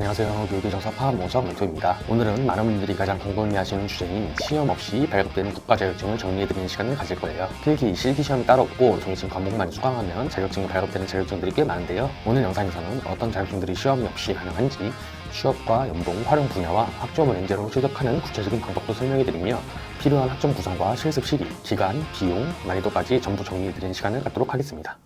안녕하세요. 교육의 정사 파악모석 멘토입니다. 오늘은 많은 분들이 가장 궁금해하시는 주제인 시험 없이 발급되는 국가 자격증을 정리해드리는 시간을 가질 거예요. 필기, 실기시험이 따로 없고 정해진 과목만 수강하면 자격증이 발급되는 자격증들이 꽤 많은데요. 오늘 영상에서는 어떤 자격증들이 시험이 없이 가능한지, 취업과 연봉, 활용 분야와 학점을 엔제로 취득하는 구체적인 방법도 설명해드리며 필요한 학점 구성과 실습 시기, 기간, 비용, 난이도까지 전부 정리해드리는 시간을 갖도록 하겠습니다.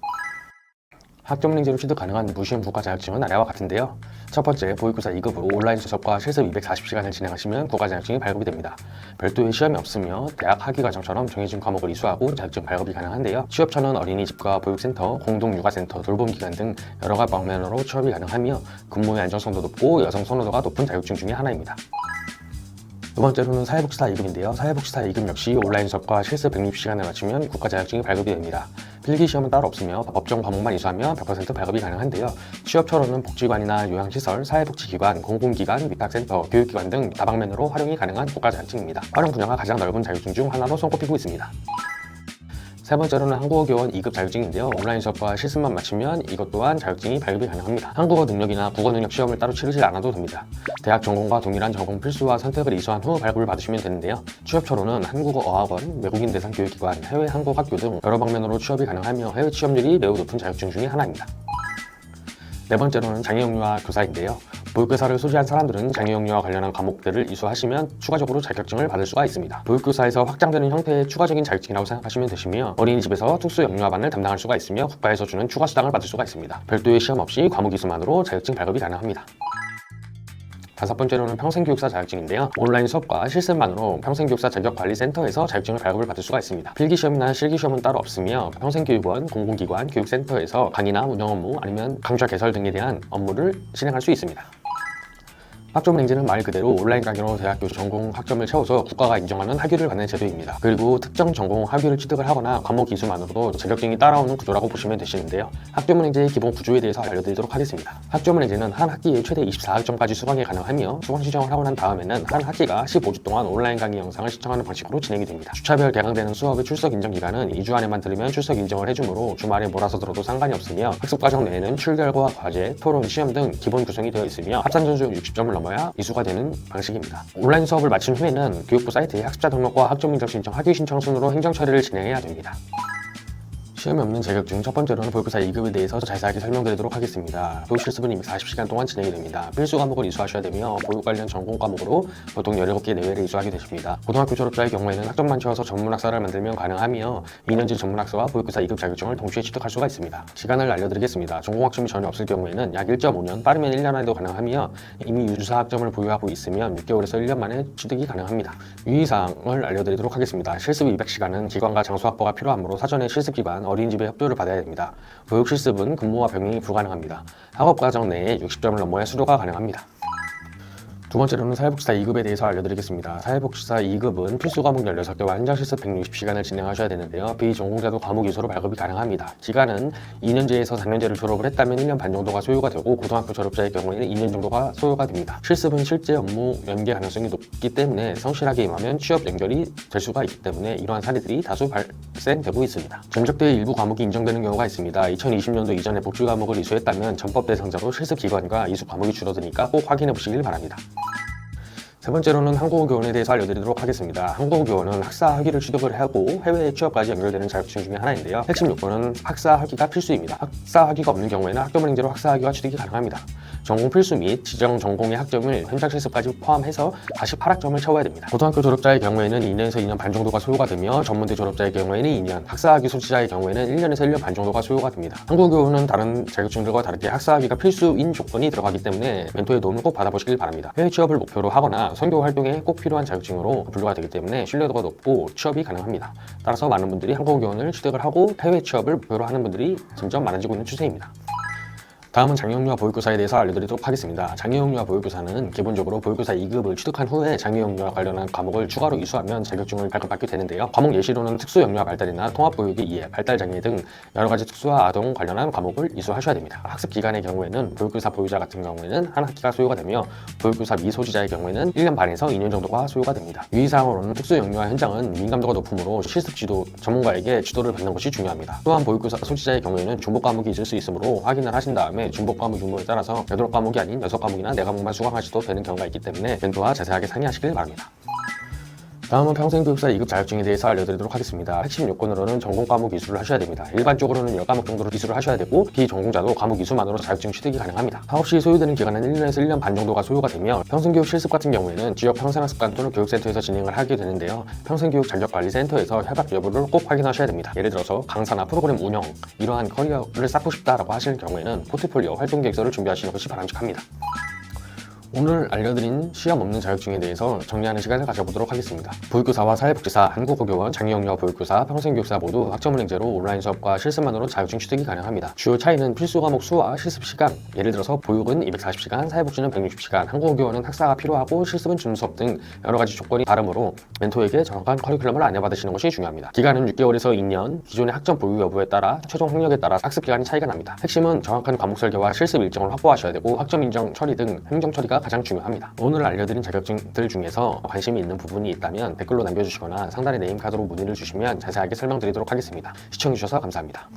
학점 랭제로 취득 가능한 무시험 국가 자격증은 아래와 같은데요. 첫 번째, 보육교사 2급으로 온라인 수업과 실습 240시간을 진행하시면 국가 자격증이 발급이 됩니다. 별도의 시험이 없으며 대학 학위과정처럼 정해진 과목을 이수하고 자격증 발급이 가능한데요. 취업처는 어린이집과 보육센터, 공동육아센터, 돌봄기관 등 여러 가지 방면으로 취업이 가능하며 근무의 안정성도 높고 여성 선호도가 높은 자격증 중에 하나입니다. 두 번째로는 사회복지사 2급인데요. 사회복지사 2급 역시 온라인 수업과 실습 160시간을 마치면 국가 자격증이 발급이 됩니다. 필기시험은 따로 없으며 법정 과목만 이수하면 100% 발급이 가능한데요. 취업처로는 복지관이나 요양시설, 사회복지기관, 공공기관, 위탁센터, 교육기관 등 다방면으로 활용이 가능한 국가 자격증입니다. 활용 분야가 가장 넓은 자격증 중 하나로 손꼽히고 있습니다. 세 번째로는 한국어교원 2급 자격증인데요. 온라인 수업과 실습만 마치면 이것 또한 자격증이 발급이 가능합니다. 한국어 능력이나 국어 능력 시험을 따로 치르지 않아도 됩니다. 대학 전공과 동일한 전공 필수와 선택을 이수한 후 발급을 받으시면 되는데요. 취업처로는 한국어 어학원, 외국인 대상 교육기관, 해외 한국 학교 등 여러 방면으로 취업이 가능하며 해외 취업률이 매우 높은 자격증 중에 하나입니다. 네 번째로는 장애영유아 교사인데요. 보육교사를 소지한 사람들은 장애영유아 관련한 과목들을 이수하시면 추가적으로 자격증을 받을 수가 있습니다. 보육교사에서 확장되는 형태의 추가적인 자격증이라고 생각하시면 되시며 어린이집에서 특수영유아반을 담당할 수가 있으며 국가에서 주는 추가 수당을 받을 수가 있습니다. 별도의 시험 없이 과목 이수만으로 자격증 발급이 가능합니다. 다섯 번째로는 평생교육사 자격증인데요. 온라인 수업과 실습만으로 평생교육사 자격관리센터에서 자격증을 발급을 받을 수가 있습니다. 필기시험이나 실기시험은 따로 없으며 평생교육원, 공공기관, 교육센터에서 강의나 운영 업무 아니면 강좌 개설 등에 대한 업무를 진행할 수 있습니다. 학점 랭제는 말 그대로 온라인 강의로 대학교 전공 학점을 채워서 국가가 인정하는 학위를 받는 제도입니다. 그리고 특정 전공 학위를 취득을 하거나 과목 이수만으로도 자격증이 따라오는 구조라고 보시면 되시는데요. 학점 랭제의 기본 구조에 대해서 알려드리도록 하겠습니다. 학점 랭제는 한 학기에 최대 24학점까지 수강이 가능하며 수강 신청을 하고 난 다음에는 한 학기가 15주 동안 온라인 강의 영상을 시청하는 방식으로 진행이 됩니다. 주차별 개강되는 수업의 출석 인정 기간은 2주 안에만 들으면 출석 인정을 해주므로 주말에 몰아서 들어도 상관이 없으며 학습 과정 내에는 출결과 과제, 토론, 시험 등 기본 구성이 되어 있으며 합산 점수 60점을 넘어야 이수가 되는 방식입니다. 온라인 수업을 마친 후에는 교육부 사이트에 학습자 등록과 학점 인정 신청, 학위 신청 순으로 행정 처리를 진행해야 됩니다. 시험이 없는 자격증 첫 번째로는 보육교사 2급에 대해서 자세하게 설명드리도록 하겠습니다. 보육 실습은 240시간 동안 진행이 됩니다. 필수 과목을 이수하셔야 되며 보육 관련 전공 과목으로 보통 17개 내외를 이수하게 되십니다. 고등학교 졸업자의 경우에는 학점만 채워서 전문학사를 만들면 가능하며 2년제 전문학사와 보육교사 2급 자격증을 동시에 취득할 수가 있습니다. 시간을 알려드리겠습니다. 전공 학점이 전혀 없을 경우에는 약 1.5년, 빠르면 1년 안에도 가능하며 이미 유사 학점을 보유하고 있으면 6개월에서 1년 만에 취득이 가능합니다. 유의사항을 알려드리도록 하겠습니다. 실습 200시간은 기관과 장소 확보가 필요하므로 사전에 실습기관, 어린이집의 협조를 받아야 됩니다. 보육 실습은 근무와 병행이 불가능합니다. 학업과정 내에 60점을 넘어야 수료가 가능합니다. 두 번째로는 사회복지사 2급에 대해서 알려드리겠습니다. 사회복지사 2급은 필수 과목 16개와 현장 실습 160시간을 진행하셔야 되는데요. 비전공자도 과목 이수로 발급이 가능합니다. 기간은 2년제에서 4년제를 졸업을 했다면 1년 반 정도가 소요가 되고 고등학교 졸업자의 경우에는 2년 정도가 소요가 됩니다. 실습은 실제 업무 연계 가능성이 높기 때문에 성실하게 임하면 취업 연결이 될 수가 있기 때문에 이러한 사례들이 다수 발생되고 있습니다. 전적대의 일부 과목이 인정되는 경우가 있습니다. 2020년도 이전에 복지 과목을 이수했다면 전법 대상자로 실습 기관과 이수 과목이 줄어드니까 꼭 확인해 보시길 바랍니다. 세 번째로는 한국어교원에 대해서 알려드리도록 하겠습니다. 한국어교원은 학사 학위를 취득을 하고 해외 취업까지 연결되는 자격증 중에 하나인데요. 핵심 요건은 학사 학위가 필수입니다. 학사 학위가 없는 경우에는 학점 랭제로 학사 학위가 취득이 가능합니다. 전공 필수 및 지정 전공의 학점을 현장 실습까지 포함해서 48학점을 채워야 됩니다. 고등학교 졸업자의 경우에는 2년에서 2년 반 정도가 소요가 되며 전문대 졸업자의 경우에는 2년, 학사 학위 소지자의 경우에는 1년에서 1년 반 정도가 소요가 됩니다. 한국어교원은 다른 자격증들과 다르게 학사 학위가 필수인 조건이 들어가기 때문에 멘토의 도움을 꼭 받아보시길 바랍니다. 해외 취업을 목표로 하거나 선교 활동에 꼭 필요한 자격증으로 분류가 되기 때문에 신뢰도가 높고 취업이 가능합니다. 따라서 많은 분들이 한국어교원을 취득을 하고 해외 취업을 목표로 하는 분들이 점점 많아지고 있는 추세입니다. 다음은 장애영유아 보육교사에 대해서 알려드리도록 하겠습니다. 장애영유아 보육교사는 기본적으로 보육교사 2급을 취득한 후에 장애영유아 관련한 과목을 추가로 이수하면 자격증을 발급받게 되는데요. 과목 예시로는 특수영유아 발달이나 통합보육의 이해, 발달장애 등 여러가지 특수화 아동 관련한 과목을 이수하셔야 됩니다. 학습 기간의 경우에는 보육교사 보유자 같은 경우에는 한 학기가 소요가 되며 보육교사 미소지자의 경우에는 1년 반에서 2년 정도가 소요가 됩니다. 유의사항으로는 특수영유아 현장은 민감도가 높으므로 실습지도 전문가에게 지도를 받는 것이 중요합니다. 또한 보육교사 소지자의 경우에는 중복 과목이 있을 수 있으므로 확인을 하신 다음에 때문에 중복 과목 유무에 따라서 8과목이 아닌 6과목이나 4과목만 수강하셔도 되는 경우가 있기 때문에 멘토와 자세하게 상의하시길 바랍니다. 다음은 평생교육사 2급 자격증에 대해서 알려드리도록 하겠습니다. 핵심 요건으로는 전공 과목 이수를 하셔야 됩니다. 일반적으로는 10과목 정도로 이수를 하셔야 되고 비전공자도 과목 이수만으로 자격증 취득이 가능합니다. 사업 시 소요되는 기간은 1년에서 1년 반 정도가 소요가 되며 평생교육 실습 같은 경우에는 지역 평생학습관 또는 교육센터에서 진행을 하게 되는데요. 평생교육 자격관리센터에서 협약 여부를 꼭 확인하셔야 됩니다. 예를 들어서 강사나 프로그램 운영, 이러한 커리어를 쌓고 싶다라고 하시는 경우에는 포트폴리오 활동 계획서를 준비하시는 것이 바람직합니다. 오늘 알려드린 시험 없는 자격증에 대해서 정리하는 시간을 가져보도록 하겠습니다. 보육교사와 사회복지사, 한국어교원, 장애영유아 보육교사, 평생교육사 모두 학점은행제로 온라인 수업과 실습만으로 자격증 취득이 가능합니다. 주요 차이는 필수 과목 수와 실습 시간, 예를 들어서 보육은 240시간, 사회복지는 160시간, 한국어교원은 학사가 필요하고 실습은 준수업 등 여러 가지 조건이 다르므로 멘토에게 정확한 커리큘럼을 안내받으시는 것이 중요합니다. 기간은 6개월에서 2년, 기존의 학점 보유 여부에 따라 최종 학력에 따라 학습 기간이 차이가 납니다. 핵심은 정확한 과목 설계와 실습 일정을 확보하셔야 되고 학점 인정 처리 등 행정 처리가 가장 중요합니다. 오늘 알려드린 자격증들 중에서 관심이 있는 부분이 있다면 댓글로 남겨주시거나 상단의 네임카드로 문의를 주시면 자세하게 설명드리도록 하겠습니다. 시청해주셔서 감사합니다.